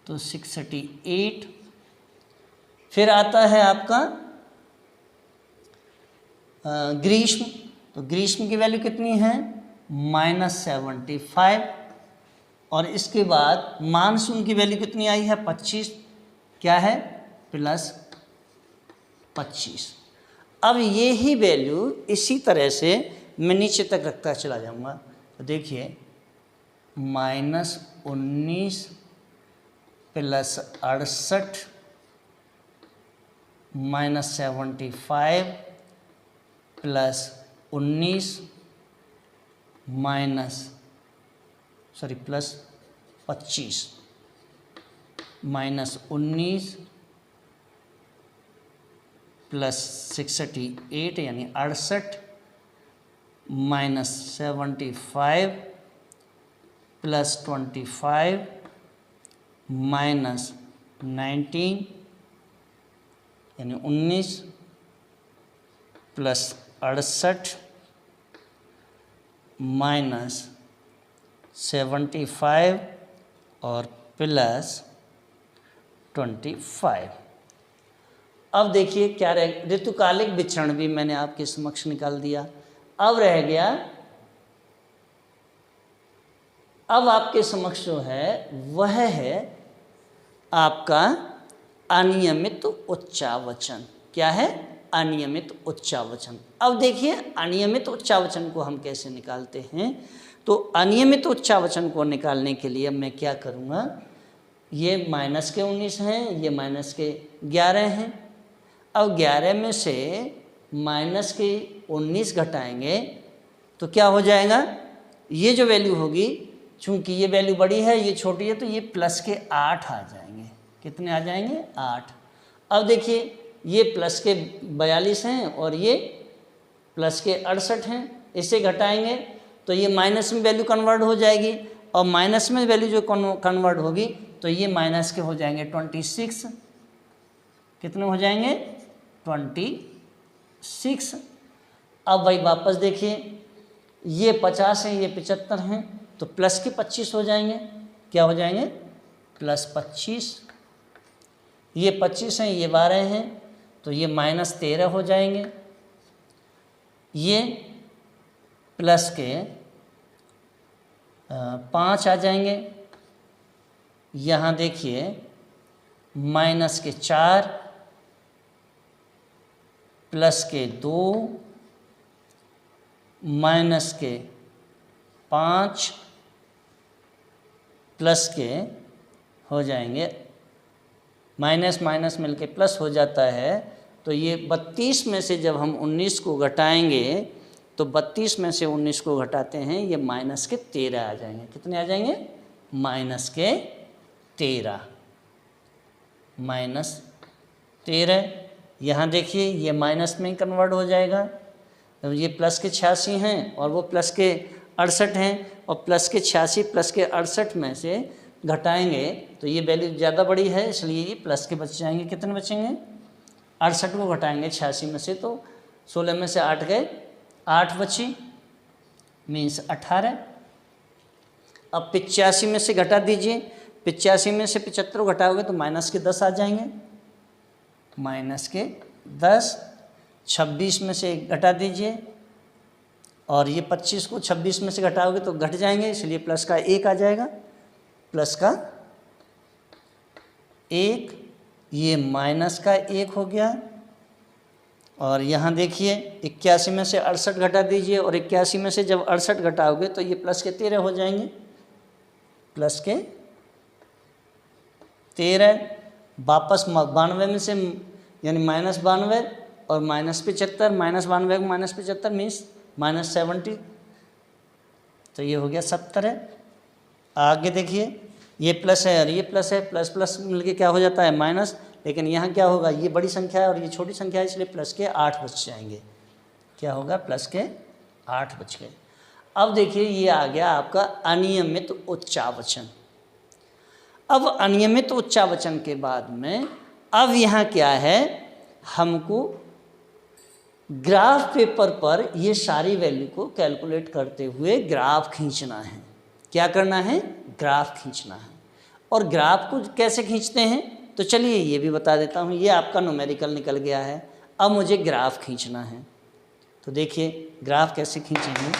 तो 68। फिर आता है आपका ग्रीष्म, तो ग्रीष्म की वैल्यू कितनी है -75। और इसके बाद मानसून की वैल्यू कितनी आई है 25, क्या है +25। अब ये ही वैल्यू इसी तरह से मैं नीचे तक रखता चला जाऊंगा। तो देखिए -19 +68 -75 +19 +25 -19 +68 यानी 68 -75 +25 -19 यानी 19 +68 -75 और +25। अब देखिए क्या रह, ऋतुकालिक विचरण भी मैंने आपके समक्ष निकाल दिया। अब रह गया, अब आपके समक्ष जो है वह है आपका अनियमित उच्चावचन। क्या है अनियमित उच्चावचन। अब देखिए अनियमित उच्चावचन को हम कैसे निकालते हैं। तो अनियमित उच्चावचन को निकालने के लिए मैं क्या करूँगा, ये माइनस के 19 हैं, ये माइनस के 11 हैं। अब 11 में से माइनस के 19 घटाएंगे तो क्या हो जाएगा, ये जो वैल्यू होगी, चूंकि ये वैल्यू बड़ी है ये छोटी है, तो ये प्लस के 8 आ जाएंगे। कितने आ जाएंगे, 8। अब देखिए ये प्लस के 42 हैं और ये प्लस के 68 हैं, इसे घटाएंगे तो ये माइनस में वैल्यू कन्वर्ट हो जाएगी, और माइनस में वैल्यू जो कन्वर्ट होगी तो ये माइनस के हो जाएंगे 26। कितने हो जाएंगे, 26। अब भाई वापस देखिए, ये 50 हैं, ये 75 हैं, तो प्लस के 25 हो जाएंगे। क्या हो जाएंगे, प्लस 25। ये 25 हैं, ये 12 हैं, तो ये माइनस 13 हो जाएंगे। ये प्लस के 5 आ जाएंगे। यहाँ देखिए माइनस के 4, प्लस के 2, माइनस के 5, प्लस के हो जाएंगे, माइनस माइनस मिलके प्लस हो जाता है। तो ये 32 में से जब हम 19 को घटाएंगे तो 32 में से 19 को घटाते हैं, ये माइनस के 13 आ जाएंगे। कितने आ जाएंगे, माइनस के 13, माइनस 13। यहाँ देखिए ये माइनस में ही कन्वर्ट हो जाएगा। तो ये प्लस के 86 हैं और वो प्लस के 68 हैं, और प्लस के 86 प्लस के 68 में से घटाएंगे तो ये वैल्यू ज़्यादा बड़ी है, इसलिए ये प्लस के बच जाएंगे। कितने बचेंगे, 68 को घटाएंगे 86 में से तो 16 में से 8 गए, 8 बची, मीन्स 18। अब 85 में से घटा दीजिए, 85 में से 75 घटाओगे तो माइनस के 10 आ जाएंगे, माइनस के 10। 26 में से घटा दीजिए, और ये 25 को 26 में से घटाओगे तो घट जाएंगे, इसलिए प्लस का 1 आ जाएगा, प्लस का 1। ये माइनस का 1 हो गया। और यहाँ देखिए 81 में से 68 घटा दीजिए, और 81 में से जब 68 घटाओगे तो ये प्लस के 13 हो जाएंगे, प्लस के 13। वापस 92 में से यानी माइनस 92 और minus 75, minus 92 minus 75 means minus 70, तो ये हो गया 70। आगे देखिए ये प्लस है और ये प्लस है, प्लस प्लस मिलके क्या हो जाता है, माइनस। लेकिन यहाँ क्या होगा, ये बड़ी संख्या है और ये छोटी संख्या है, इसलिए प्लस के 8 बच जाएंगे। क्या होगा, प्लस के 8 बच गए। अब देखिए ये आ गया आपका अनियमित उच्चावचन। अब अनियमित उच्चावचन के बाद में अब यहाँ क्या है, हमको ग्राफ पेपर पर ये सारी वैल्यू को कैलकुलेट करते हुए ग्राफ खींचना है। क्या करना है, ग्राफ खींचना है। और ग्राफ को कैसे खींचते हैं तो चलिए ये भी बता देता हूँ। ये आपका न्यूमेरिकल निकल गया है, अब मुझे ग्राफ खींचना है। तो देखिए ग्राफ कैसे खींचेंगे,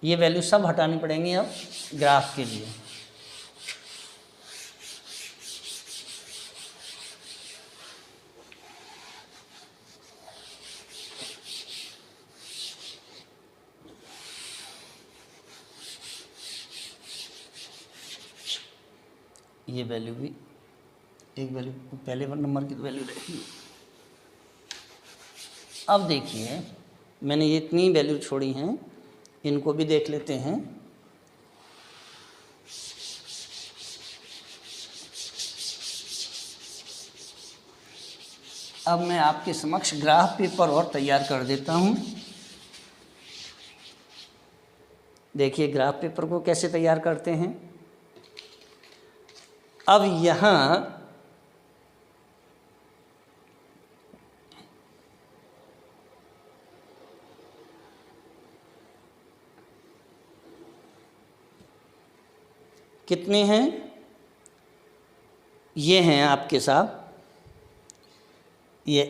ये वैल्यू सब हटानी पड़ेंगी अब ग्राफ के लिए। ये वैल्यू भी एक वैल्यू पहले नंबर की वैल्यू रहेगी। अब देखिए मैंने ये इतनी वैल्यू छोड़ी हैं, इनको भी देख लेते हैं। अब मैं आपके समक्ष ग्राफ पेपर और तैयार कर देता हूँ। देखिए ग्राफ पेपर को कैसे तैयार करते हैं। अब यहाँ कितने हैं, ये हैं आपके साथ, ये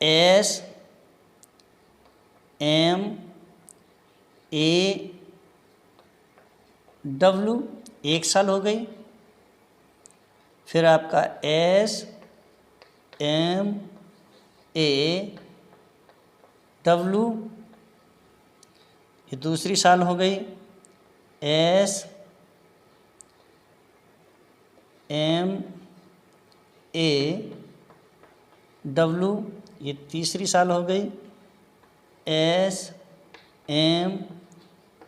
एस एम ए डब्ल्यू 1 साल हो गई। फिर आपका एस एम ए डब्ल्यू, ये दूसरी साल हो गई। एस एम ए डब्लू, ये तीसरी साल हो गई, एस एम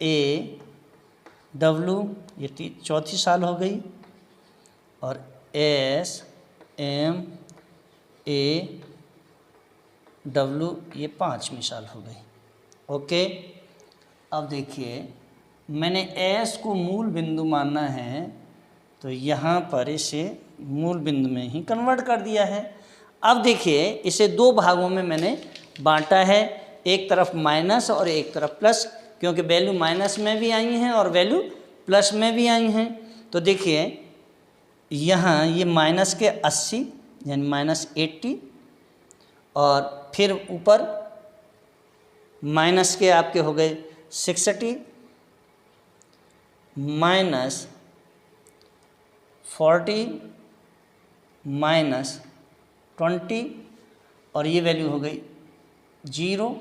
ए डब्लू, ये चौथी साल हो गई, और एस एम ए डब्लू ये पाँचवीं साल हो गई। ओके, अब देखिए मैंने एस को मूल बिंदु मानना है, तो यहाँ पर इसे मूल बिंदु में ही कन्वर्ट कर दिया है। अब देखिए इसे दो भागों में मैंने बांटा है, एक तरफ माइनस और एक तरफ प्लस, क्योंकि वैल्यू माइनस में भी आई हैं और वैल्यू प्लस में भी आई हैं। तो देखिए यहाँ ये माइनस के 80 यानी -80, और फिर ऊपर माइनस के आपके हो गए 60, -40, -20, और ये वैल्यू हो गई 0।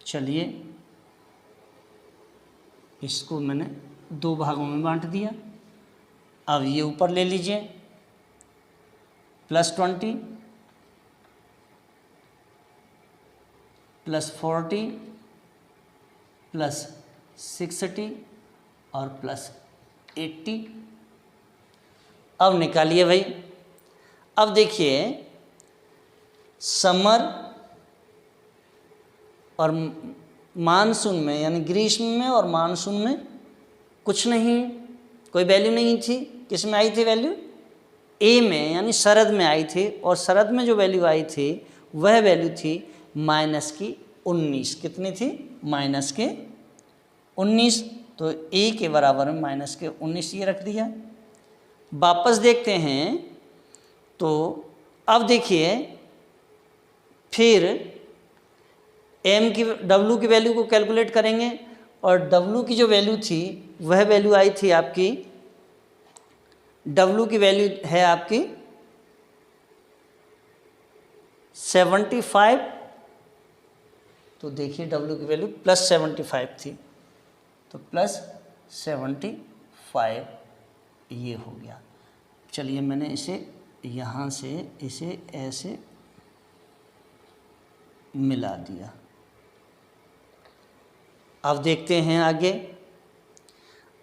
चलिए इसको मैंने दो भागों में बांट दिया। अब ये ऊपर ले लीजिए, +20 +40 +60 और +80। अब निकालिए भाई। अब देखिए समर और मानसून में यानी ग्रीष्म में और मानसून में कुछ नहीं, कोई वैल्यू नहीं थी। किस में आई थी वैल्यू? ए में, यानी शरद में आई थी, और शरद में जो वैल्यू आई थी वह वैल्यू थी -19। कितनी थी? -19। तो ए के बराबर में -19 ये रख दिया। वापस देखते हैं तो अब देखिए फिर एम की डब्लू की वैल्यू को कैलकुलेट करेंगे, और डब्लू की जो वैल्यू थी वह वैल्यू आई थी आपकी, डब्लू की वैल्यू है आपकी 75। तो देखिए डब्लू की वैल्यू +75 थी, तो +75 ये हो गया। चलिए मैंने इसे यहाँ से इसे ऐसे मिला दिया। अब देखते हैं आगे।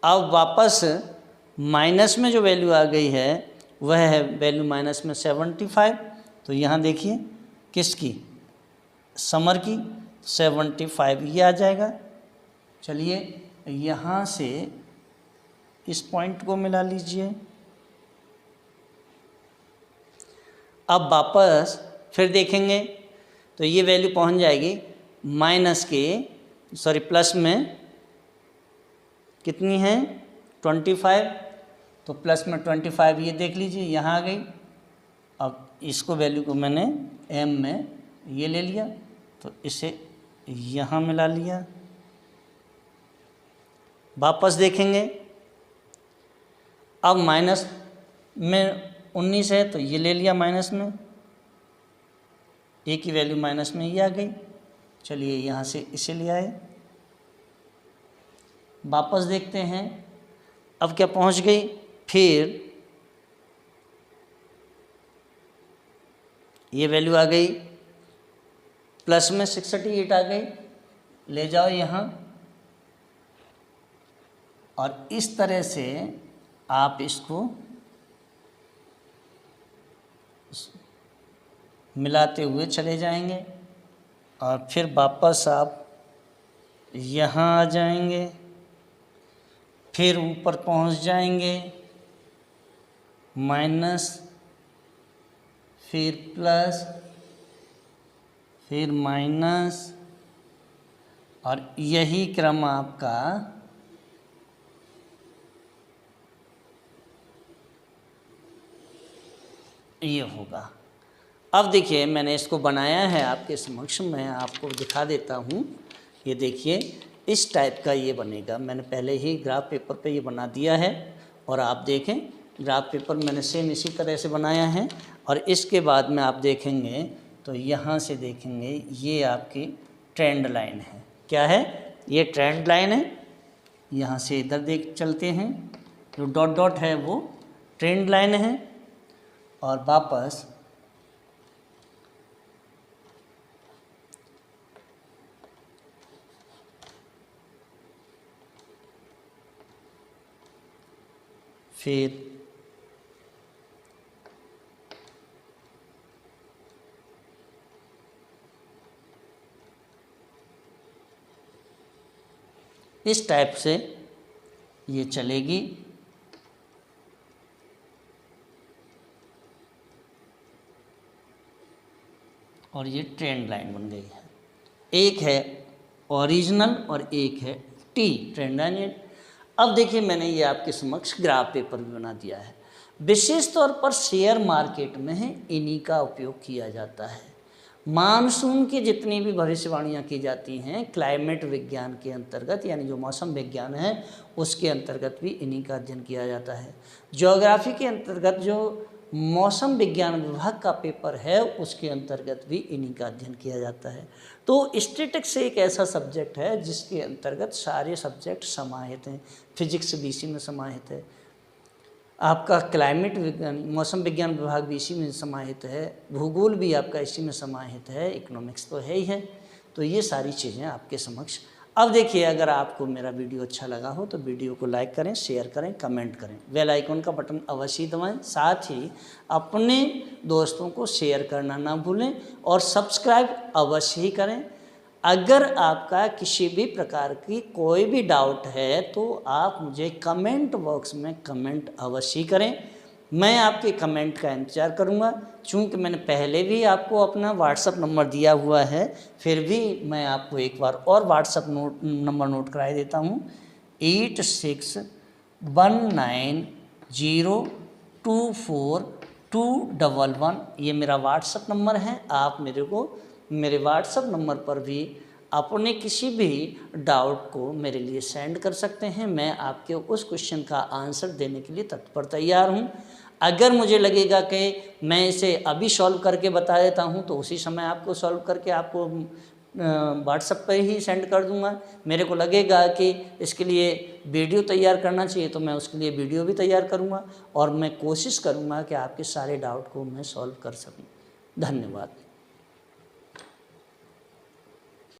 अब वापस माइनस में जो वैल्यू आ गई है वह है वैल्यू माइनस में 75। तो यहाँ देखिए किसकी? समर की। 75 ये आ जाएगा। चलिए यहाँ से इस पॉइंट को मिला लीजिए। अब वापस फिर देखेंगे तो ये वैल्यू पहुँच जाएगी प्लस में कितनी है? 25। तो प्लस में 25 ये देख लीजिए यहाँ आ गई। अब इसको वैल्यू को मैंने एम में ये ले लिया, तो इसे यहाँ मिला लिया। वापस देखेंगे, अब माइनस में 19 है तो ये ले लिया माइनस में, ए की वैल्यू माइनस में ये आ गई। चलिए यहाँ से इसे ले आए। वापस देखते हैं अब क्या पहुँच गई। फिर ये वैल्यू आ गई, प्लस में 68 आ गई। ले जाओ यहाँ, और इस तरह से आप इसको मिलाते हुए चले जाएंगे, और फिर वापस आप यहाँ आ जाएंगे, फिर ऊपर पहुँच जाएंगे, माइनस, फिर प्लस, फिर माइनस, और यही क्रम आपका ये होगा। अब देखिए मैंने इसको बनाया है आपके समक्ष, मैं आपको दिखा देता हूँ। ये देखिए इस टाइप का ये बनेगा। मैंने पहले ही ग्राफ पेपर पे ये बना दिया है, और आप देखें ग्राफ पेपर मैंने सेम इसी तरह से बनाया है। और इसके बाद में आप देखेंगे तो यहाँ से देखेंगे ये आपकी ट्रेंड लाइन है। क्या है? ये ट्रेंड लाइन है। यहाँ से इधर देख चलते हैं, जो डॉट डॉट है वो ट्रेंड लाइन है, और वापस फिर इस टाइप से ये चलेगी। और ये ट्रेंड लाइन बन गई है। एक है ओरिजिनल और एक है टी ट्रेंड लाइन। अब देखिए मैंने ये आपके समक्ष ग्राफ पेपर भी बना दिया है। विशेष तौर पर शेयर मार्केट में इन्हीं का उपयोग किया जाता है। मानसून की जितनी भी भविष्यवाणियाँ की जाती हैं क्लाइमेट विज्ञान के अंतर्गत, यानी जो मौसम विज्ञान है उसके अंतर्गत भी इन्हीं का अध्ययन किया जाता है। ज्योग्राफी के अंतर्गत जो मौसम विज्ञान विभाग का पेपर है उसके अंतर्गत भी इन्हीं का अध्ययन किया जाता है। तो स्टैटिक्स एक ऐसा सब्जेक्ट है जिसके अंतर्गत सारे सब्जेक्ट समाहित हैं। फिजिक्स भी इसी में समाहित है, आपका क्लाइमेट विज्ञान मौसम विज्ञान विभाग भी इसी में समाहित है, भूगोल भी आपका इसी में समाहित है, इकोनॉमिक्स तो है ही है। तो ये सारी चीज़ें आपके समक्ष। अब देखिए, अगर आपको मेरा वीडियो अच्छा लगा हो तो वीडियो को लाइक करें, शेयर करें, कमेंट करें, बेल आइकन का बटन अवश्य दबाएं, साथ ही अपने दोस्तों को शेयर करना ना भूलें और सब्सक्राइब अवश्य ही करें। अगर आपका किसी भी प्रकार की कोई भी डाउट है तो आप मुझे कमेंट बॉक्स में कमेंट अवश्य करें, मैं आपके कमेंट का इंतज़ार करूंगा। चूँकि मैंने पहले भी आपको अपना व्हाट्सअप नंबर दिया हुआ है, फिर भी मैं आपको एक बार और व्हाट्सअप नंबर नोट कराए देता हूँ। 8619024211 ये मेरा व्हाट्सअप नंबर है। आप मेरे व्हाट्सअप नंबर पर भी अपने किसी भी डाउट को मेरे लिए सेंड कर सकते हैं। मैं आपके उस क्वेश्चन का आंसर देने के लिए तत्पर तैयार हूं। अगर मुझे लगेगा कि मैं इसे अभी सॉल्व करके बता देता हूं तो उसी समय आपको सॉल्व करके आपको व्हाट्सएप पर ही सेंड कर दूंगा। मेरे को लगेगा कि इसके लिए वीडियो तैयार करना चाहिए तो मैं उसके लिए वीडियो भी तैयार करूंगा और मैं कोशिश करूंगा कि आपके सारे डाउट को मैं सॉल्व कर सकूं। धन्यवाद।